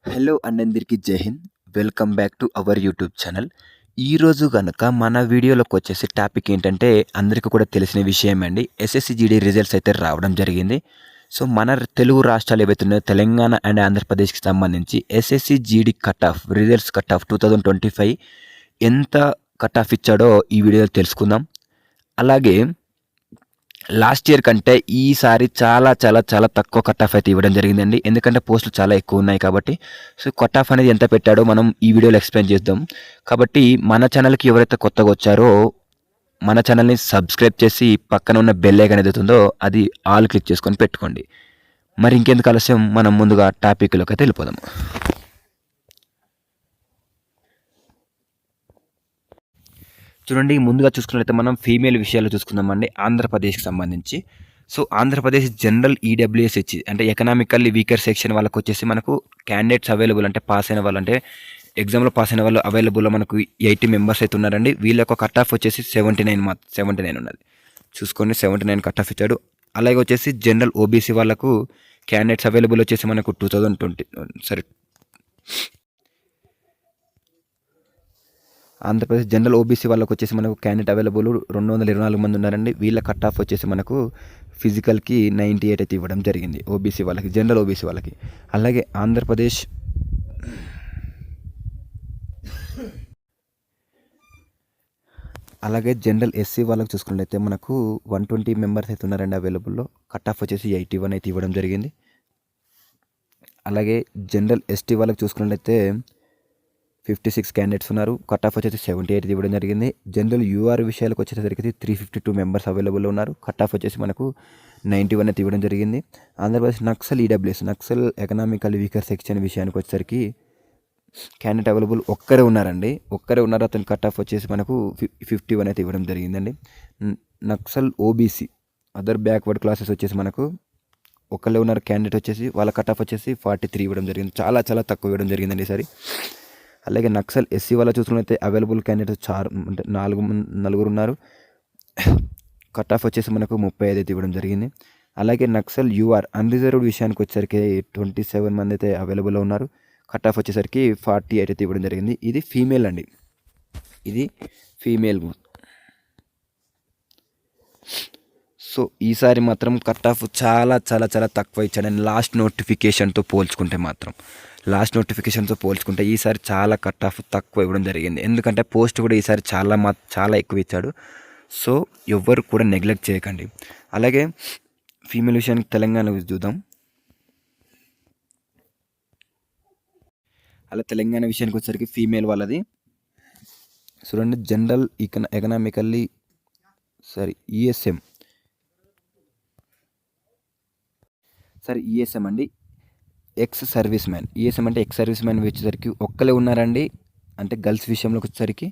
Hello అందరికీ జై Hind. Welcome back to our YouTube channel. ఈరోజు గనక మన వీడియోలోకి వచ్చేసి టాపిక్ ఏంటంటే అందరికీ కూడా తెలిసిన విషయమే అండి. ఎస్ఎస్సి జీడీ రిజల్ట్స్ అయితే రావడం జరిగింది. సో మన తెలుగు రాష్ట్రాలు ఏవైతే ఉన్నాయో తెలంగాణ అండ్ ఆంధ్రప్రదేశ్కి సంబంధించి SSC GD cut off results cut off 2025 ఎంత కట్ ఆఫ్ ఇచ్చాడో ఈ వీడియోలో తెలుసుకుందాం. అలాగే లాస్ట్ ఇయర్ కంటే ఈసారి చాలా చాలా చాలా తక్కువ కట్ ఆఫ్ అయితే ఇవ్వడం జరిగిందండి. ఎందుకంటే పోస్టులు చాలా ఎక్కువ ఉన్నాయి కాబట్టి. సో కట్ ఆఫ్ అనేది ఎంత పెట్టాడో మనం ఈ వీడియోలో ఎక్స్ప్లెయిన్ చేద్దాం. కాబట్టి మన ఛానల్కి ఎవరైతే కొత్తగా వచ్చారో మన ఛానల్ని సబ్స్క్రైబ్ చేసి పక్కన ఉన్న బెల్ ఐకాన్ ఏదైతే ఉందో అది ఆల్ క్లిక్ చేసుకొని పెట్టుకోండి. మరి ఇంకెందుకు ఆలస్యం, మనం ముందుగా టాపిక్లోకి అయితే వెళ్ళిపోదాం. చూడండి, ముందుగా చూసుకున్నట్లయితే మనం ఫీమేల్ విషయాలు చూసుకుందామండి. ఆంధ్రప్రదేశ్కి సంబంధించి సో ఆంధ్రప్రదేశ్ జనరల్ ఈడబ్ల్యూఎస్ ఇచ్చి అంటే ఎకనామికల్లీ వీకర్ సెక్షన్ వాళ్ళకి వచ్చేసి మనకు క్యాండిడేట్స్ అవైలబుల్ అంటే పాస్ అయిన వాళ్ళు అంటే ఎగ్జామ్లో పాస్ అయిన వాళ్ళు అవైలబుల్లో మనకు 80 మెంబర్స్ అయితే ఉన్నారండి. వీళ్ళ యొక్క కట్ ఆఫ్ వచ్చేసి 79 ఉన్నది. చూసుకోండి, 79 కట్ ఆఫ్ ఇచ్చాడు. అలాగే వచ్చేసి జనరల్ ఓబీసీ వాళ్ళకు క్యాండిడేట్స్ అవైలబుల్ వచ్చేసి మనకు 2020 ఆంధ్రప్రదేశ్ జనరల్ ఓబీసీ వాళ్ళకి వచ్చేసి మనకు క్యాండిడేట్ అవైలబుల్ 224 మంది ఉన్నారండి. వీళ్ళ కట్ ఆఫ్ వచ్చేసి మనకు ఫిజికల్కి 98 అయితే ఇవ్వడం జరిగింది ఓబీసీ వాళ్ళకి, జనరల్ ఓబీసీ వాళ్ళకి. అలాగే ఆంధ్రప్రదేశ్ అలాగే జనరల్ ఎస్సీ వాళ్ళకి చూసుకున్నట్లయితే మనకు 120 మెంబర్స్ అయితే ఉన్నారండి అవైలబుల్లో. కట్ ఆఫ్ వచ్చేసి 81 అయితే ఇవ్వడం జరిగింది. అలాగే జనరల్ ఎస్టీ వాళ్ళకి చూసుకున్నట్లయితే 56 క్యాండిడేట్స్ ఉన్నారు. కట్ ఆఫ్ వచ్చేసి 78 ఇవ్వడం జరిగింది. జనరల్ యూఆర్ విషయాలకు వచ్చేసరికి 352 మెంబర్స్ అవైలబుల్ ఉన్నారు. కట్ ఆఫ్ వచ్చేసి మనకు 91 అయితే ఇవ్వడం జరిగింది. Andhra Pradesh Naxal EWS Naxal economical weaker section విషయానికి వచ్చేసరికి క్యాండిడేట్ అవైలబుల్ ఒక్కరే ఉన్నారండి. అతని కట్ ఆఫ్ వచ్చేసి మనకు 51 అయితే ఇవ్వడం జరిగిందండి. Naxal OBC other backward classes వచ్చేసి మనకు ఒక్కరే ఉన్నారు క్యాండిడేట్ వచ్చేసి, వాళ్ళ కట్ ఆఫ్ వచ్చేసి 43 ఇవ్వడం జరిగింది. చాలా చాలా తక్కువ ఇవ్వడం జరిగిందండి ఈసారి. అలాగే నక్సల్ ఎస్సీ వాళ్ళ చూసుకున్నట్లయితే అవైలబుల్ క్యాండిడేట్స్ అంటే నలుగురు ఉన్నారు. కట్ ఆఫ్ వచ్చేసి మనకు 35 అయితే ఇవ్వడం జరిగింది. అలాగే నక్సల్ యూఆర్ అన్రిజర్వ్డ్ విషయానికి వచ్చేసరికి 27 మంది అయితే అవైలబుల్లో ఉన్నారు. కట్ ఆఫ్ వచ్చేసరికి 48 అయితే ఇవ్వడం జరిగింది. ఇది ఫీమేల్ అండి, ఇది ఫీమేల్. సో ఈసారి మాత్రం కట్ ఆఫ్ చాలా చాలా చాలా తక్కువ ఇచ్చాడని లాస్ట్ నోటిఫికేషన్తో పోల్చుకుంటే ఈసారి చాలా కట్ ఆఫ్ తక్కువ ఇవ్వడం జరిగింది. ఎందుకంటే పోస్ట్ కూడా ఈసారి చాలా ఎక్కువ ఇచ్చాడు. సో ఎవ్వరు కూడా నెగ్లెక్ట్ చేయకండి. అలాగే ఫీమేల్ విషయానికి తెలంగాణ చూద్దాం. అలా తెలంగాణ విషయానికి వచ్చేసరికి ఫీమేల్ వాళ్ళది చూడండి, జనరల్ ఎకనామికల్లీ ఈఎస్ఎం అండి, ఎక్స్ సర్వీస్ మ్యాన్. ఈఎస్ఎం అంటే ఎక్స్ సర్వీస్ మ్యాన్ వచ్చేసరికి ఒక్కలే ఉన్నారండి. అంటే గర్ల్స్ విషయంలోకి వచ్చేసరికి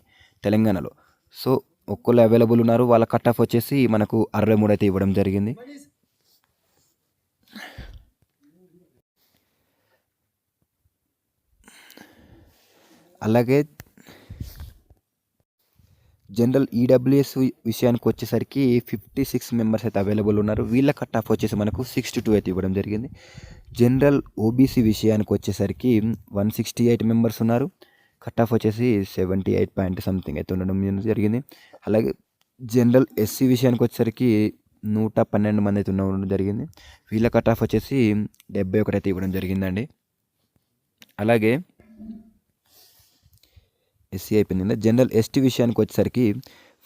తెలంగాణలో సో ఒక్కళ్ళు అవైలబుల్ ఉన్నారు. వాళ్ళ కట్ ఆఫ్ వచ్చేసి మనకు 63 అయితే ఇవ్వడం జరిగింది. అలాగే జనరల్ ఈడబ్ల్యూఎస్ విషయానికి వచ్చేసరికి 56 మెంబర్స్ అయితే అవైలబుల్ ఉన్నారు. వీళ్ళ కట్ ఆఫ్ వచ్చేసి మనకు 62 అయితే ఇవ్వడం జరిగింది. జనరల్ ఓబీసీ విషయానికి వచ్చేసరికి 168 మెంబర్స్ ఉన్నారు. కట్ ఆఫ్ వచ్చేసి 78 పాయింట్ సంథింగ్ అయితే ఉండడం జరిగింది. అలాగే జనరల్ ఎస్సీ విషయానికి వచ్చేసరికి 112 మంది అయితే ఉండడం జరిగింది. వీళ్ళ కట్ ఆఫ్ వచ్చేసి 71 అయితే ఇవ్వడం జరిగిందండి. అలాగే ఎస్సీ అయిపోయింది. జనరల్ ఎస్టీ విషయానికి వచ్చేసరికి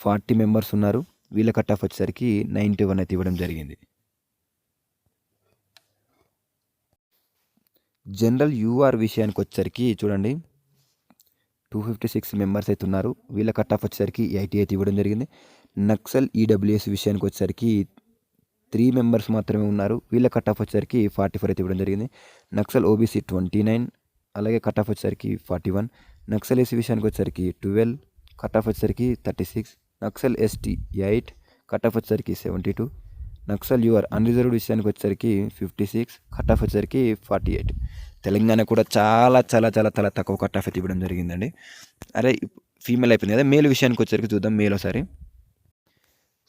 40 మెంబర్స్ ఉన్నారు. వీళ్ళ కట్ ఆఫ్ వచ్చేసరికి 91 అయితే ఇవ్వడం జరిగింది. జనరల్ యూఆర్ విషయానికి వచ్చేసరికి చూడండి 256 మెంబర్స్ అయితే ఉన్నారు. వీళ్ళ కట్ ఆఫ్ వచ్చేసరికి 80 అయితే ఇవ్వడం జరిగింది. నక్సల్ ఈడబ్ల్యూఎస్ విషయానికి వచ్చేసరికి 3 మెంబర్స్ మాత్రమే ఉన్నారు. వీళ్ళ కట్ ఆఫ్ వచ్చేసరికి 44 అయితే ఇవ్వడం జరిగింది. నక్సల్ ఓబీసీ 29, అలాగే కట్ ఆఫ్ వచ్చేసరికి 41. నక్సల్ ఎస్సీ విషయానికి వచ్చేసరికి 12, కట్ ఆఫ్ వచ్చేసరికి 36. నక్సల్ ఎస్టీ 8, కట్ ఆఫ్ వచ్చేసరికి 72. నక్సల్ యూఆర్ అన్రిజర్వ్డ్ విషయానికి వచ్చేసరికి 56, కట్ ఆఫ్ వచ్చేసరికి 48. తెలంగాణ కూడా చాలా చాలా చాలా చాలా తక్కువ కట్ ఆఫ్ అయితే ఇవ్వడం జరిగిందండి. అరే ఫీమేల్ అయిపోయింది కదా, మేల్ విషయానికి వచ్చేసరికి చూద్దాం. మేల్ ఒకసారి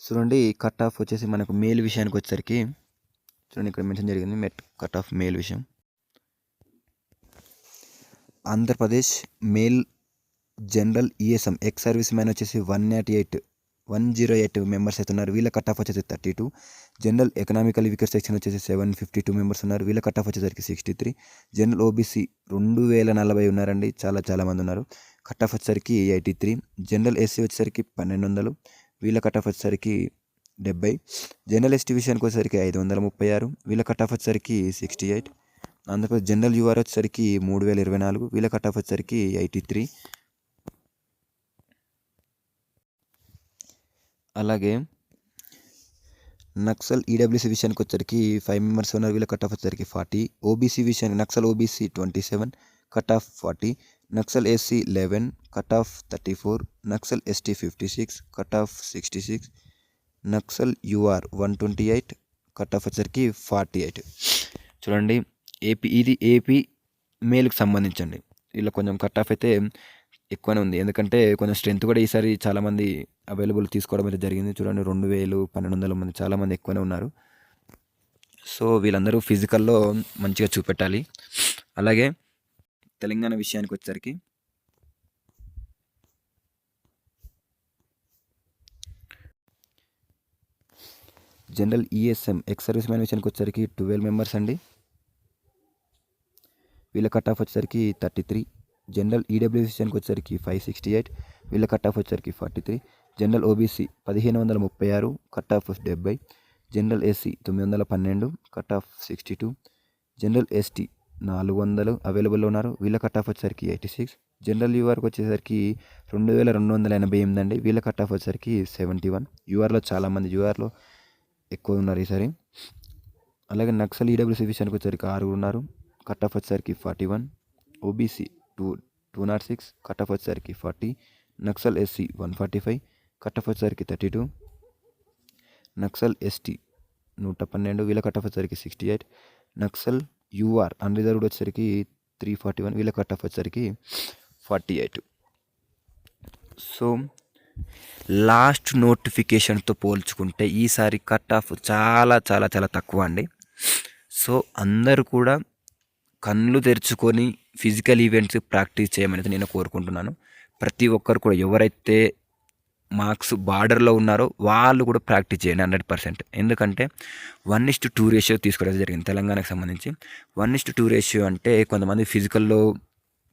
చూడండి, కట్ ఆఫ్ వచ్చేసి మనకు మేల్ విషయానికి వచ్చేసరికి చూడండి ఇక్కడ మెన్షన్ జరిగింది కట్ ఆఫ్ మేల్ విషయం. Andhra Pradesh male general ESM ex service man వచ్చేసి 108 మెంబర్స్ అయితే ఉన్నారు. వీళ్ళ కట్ ఆఫ్ వచ్చేసి 32. జనరల్ ఎకనామికల్ వీకర్ సెక్షన్ వచ్చేసి 752 మెంబర్స్ ఉన్నారు. వీళ్ళ కట్ ఆఫ్ వచ్చేసరికి 63. జనరల్ ఓబీసీ 2040 ఉన్నారండి, చాలా మంది ఉన్నారు. కట్ ఆఫ్ వచ్చేసరికి 83. జనరల్ ఎస్సీ వచ్చేసరికి 1200. వీళ్ళ కట్ ఆఫ్ వచ్చేసరికి 70. జనరల్ ఎస్టీ విషయానికి వచ్చేసరికి 536. వీళ్ళ కట్ ఆఫ్ వచ్చేసరికి 68. ఆంధ్రప్రదేశ్ జనరల్ యూఆర్ వచ్చేసరికి 3024. వీళ్ళ కట్ ఆఫ్ వచ్చేసరికి 83. అలాగే నక్సల్ ఈడబ్ల్యూసీ విషయానికి వచ్చరికి 5 మెంబర్స్ ఉన్నారు. వీళ్ళ కట్ ఆఫ్ వచ్చరికి 40. ఓబీసీ విషయానికి Naxal OBC 27, cut off 40. Naxal SC 11, cut off 34. Naxal ST 56, cut off 66. Naxal UR 128, cut off వచ్చరికి 48. చూడండి, ఇది ఏపీ మేలుకు సంబంధించండి. ఇలా కొంచెం కట్ ఆఫ్ అయితే ఎక్కువనే ఉంది, ఎందుకంటే కొంచెం స్ట్రెంత్ కూడా ఈసారి చాలామంది అవైలబుల్ తీసుకోవడం అయితే జరిగింది. చూడండి, 2000, 1200 మంది, చాలామంది ఎక్కువనే ఉన్నారు. సో వీళ్ళందరూ ఫిజికల్లో మంచిగా చూపెట్టాలి. అలాగే తెలంగాణ విషయానికి వచ్చేసరికి general ESM ex service man విషయానికి వచ్చేసరికి 12 మెంబర్స్ అండి. వీళ్ళ కట్ ఆఫ్ వచ్చేసరికి 33. జనరల్ ఈడబ్ల్యూ విషయానికి వచ్చేసరికి 568. వీళ్ళ కట్ ఆఫ్ వచ్చేసరికి 43. General OBC 1536, cut off 70. General SC 912, cut off 62. General ST 400 అవైలబుల్లో ఉన్నారు. వీళ్ళ కట్ ఆఫ్ వచ్చేసరికి 86. జనరల్ యూఆర్కి వచ్చేసరికి 2288 అండి. వీళ్ళ కట్ ఆఫ్ వచ్చేసరికి 71. యూఆర్లో చాలామంది యూఆర్లో ఎక్కువ ఉన్నారు ఈసారి. అలాగే నక్సల్ ఈడబ్ల్యూసీ విషయానికి వచ్చేసరికి 6 ఉన్నారు. కట్ ఆఫ్ వచ్చేసరికి 41. ఓబీసీ 206, కట్ ఆఫ్ వచ్చేసరికి 40. నక్సల్ ఎస్సీ 145, కట్ ఆఫ్ వచ్చేసరికి 32. నక్సల్ ఎస్టీ 112, వీళ్ళ కట్ ఆఫ్ వచ్చేసరికి 68. నక్సల్ యూఆర్ అన్రిజర్వ్డ్ వచ్చేసరికి 341, వీళ్ళ కట్ ఆఫ్ వచ్చేసరికి 48. సో లాస్ట్ నోటిఫికేషన్తో పోల్చుకుంటే ఈసారి కట్ ఆఫ్ చాలా తక్కువ అండి. సో అందరూ కూడా కళ్ళు తెరుచుకొని ఫిజికల్ ఈవెంట్స్ ప్రాక్టీస్ చేయమని నేను కోరుకుంటున్నాను. ప్రతి ఒక్కరు కూడా ఎవరైతే మార్క్స్ బార్డర్లో ఉన్నారో వాళ్ళు కూడా ప్రాక్టీస్ చేయండి 100%. ఎందుకంటే 1:2 రేషియో తీసుకోవడం జరిగింది తెలంగాణకు సంబంధించి. 1:2 రేషియో అంటే కొంతమంది ఫిజికల్లో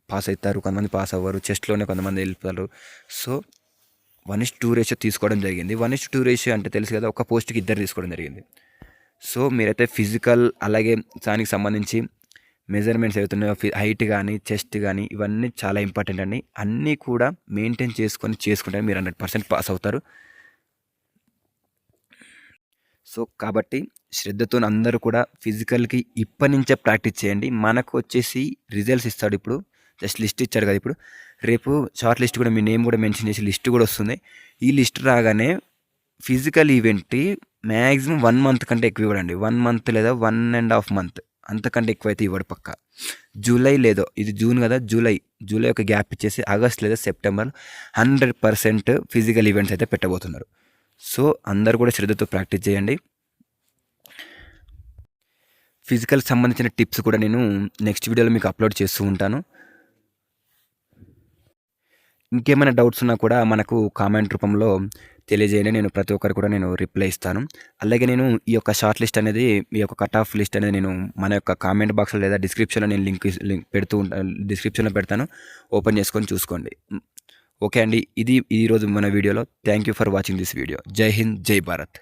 పాస్ అవుతారు, కొంతమంది పాస్ అవ్వరు, చెస్ట్లోనే కొంతమంది వెళ్ళిపోతారు. సో 1:2 రేషియో తీసుకోవడం జరిగింది. 1:2 రేషియో అంటే తెలుసు కదా, ఒక పోస్ట్కి 2 తీసుకోవడం జరిగింది. సో మీరైతే ఫిజికల్ అలాగే దానికి సంబంధించి మెజర్మెంట్స్ అవుతున్నాయో హైట్ కానీ చెస్ట్ కానీ ఇవన్నీ చాలా ఇంపార్టెంట్ అండి. అన్నీ కూడా మెయింటైన్ చేసుకుంటే మీరు 100% పాస్ అవుతారు. సో కాబట్టి శ్రద్ధతో అందరూ కూడా ఫిజికల్కి ఇప్పటి నుంచే ప్రాక్టీస్ చేయండి. మనకు వచ్చేసి రిజల్ట్స్ ఇస్తాడు, ఇప్పుడు జస్ట్ లిస్ట్ ఇచ్చాడు కదా, ఇప్పుడు రేపు షార్ట్ లిస్ట్ కూడా మీ నేమ్ కూడా మెన్షన్ చేసి లిస్ట్ కూడా వస్తుంది. ఈ లిస్ట్ రాగానే ఫిజికల్ ఈవెంట్ మ్యాక్సిమం 1 మంత్ కంటే ఎక్కువ ఇవ్వడండి. 1 మంత్ లేదా 1.5 మంత్ అంతకంటే ఎక్కువైతే ఇవ్వడు పక్క. జూలై లేదో, ఇది జూన్ కదా, జూలై ఒక గ్యాప్ ఇచ్చేసి ఆగస్ట్ లేదా సెప్టెంబర్ 100% ఫిజికల్ ఈవెంట్స్ అయితే పెట్టబోతున్నారు. సో అందరూ కూడా శ్రద్ధతో ప్రాక్టీస్ చేయండి. ఫిజికల్ సంబంధించిన టిప్స్ కూడా నేను నెక్స్ట్ వీడియోలో మీకు అప్లోడ్ చేస్తూ ఉంటాను. ఇంకేమైనా డౌట్స్ ఉన్నా కూడా మనకు కామెంట్ రూపంలో తెలియజేయండి. నేను ప్రతి ఒక్కరు కూడా నేను రిప్లై ఇస్తాను. అలాగే నేను ఈ యొక్క షార్ట్ లిస్ట్ అనేది, ఈ యొక్క కట్ ఆఫ్ లిస్ట్ అనేది నేను మన యొక్క కామెంట్ బాక్స్లో లేదా డిస్క్రిప్షన్లో నేను లింక్ పెడుతూ ఉంటాను, డిస్క్రిప్షన్లో పెడతాను, ఓపెన్ చేసుకొని చూసుకోండి. ఓకే అండి, ఇది ఈరోజు మన వీడియోలో. Thank you for watching this video. జై హింద్, జై భారత్.